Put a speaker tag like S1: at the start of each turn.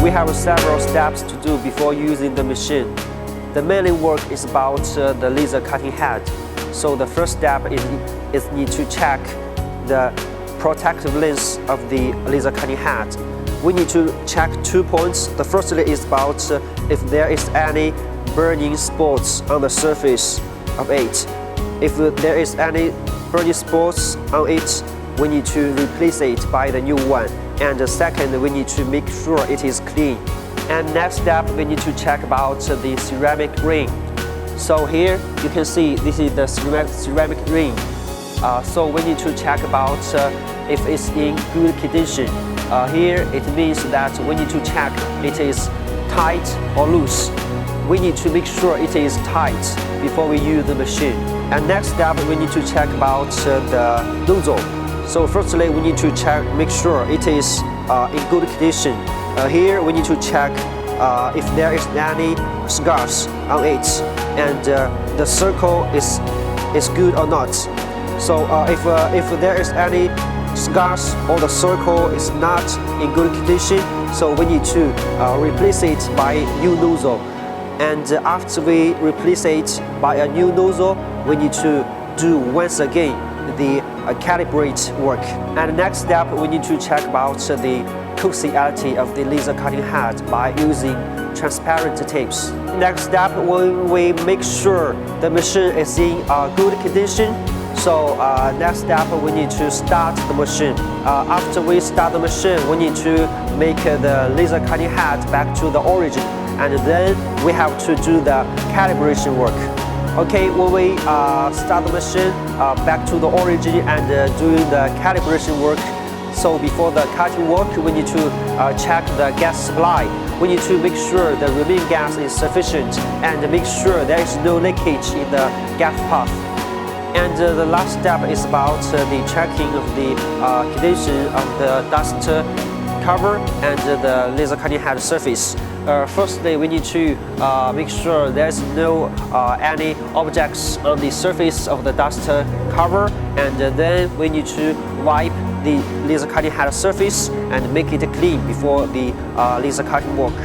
S1: We have several steps to do before using the machine. The main work is about the laser cutting head. So the first step is need to check the protective lens of the laser cutting head. We need to check 2 points. The first is about if there is any burning spots on the surface of it. If there is any burning spots on it, we need to replace it by the new one. And the second, we need to make sure it is clean. And next step, we need to check about the ceramic ring. So here you can see this is the ceramic ring. So we need to check about if it's in good condition. Here it means that we need to check it is tight or loose. We need to make sure it is tight before we use the machine. And next step, we need to check about the nozzle. So firstly, we need to make sure it is in good condition. Here we need to check if there is any scars on it and the circle is good or not. So if there is any scars or the circle is not in good condition, so we need to replace it by new nozzle. And after we replace it by a new nozzle, we need to do once again the calibrate work. And the next step, we need to check about the coaxiality of the laser cutting head by using transparent tapes. Next step, we make sure the machine is in good condition. So next step, we need to start the machine. After we start the machine, we need to make the laser cutting head back to the origin, and then we have to do the calibration work. Okay, when we start the machine back to the origin and doing the calibration work, so before the cutting work, we need to check the gas supply. We need to make sure the remaining gas is sufficient and make sure there is no leakage in the gas path. And the last step is about the checking of the condition of the dust cover and the laser cutting head surface. Firstly, we need to make sure there's no any objects on the surface of the dust cover, and then we need to wipe the laser cutting head surface and make it clean before the laser cutting work.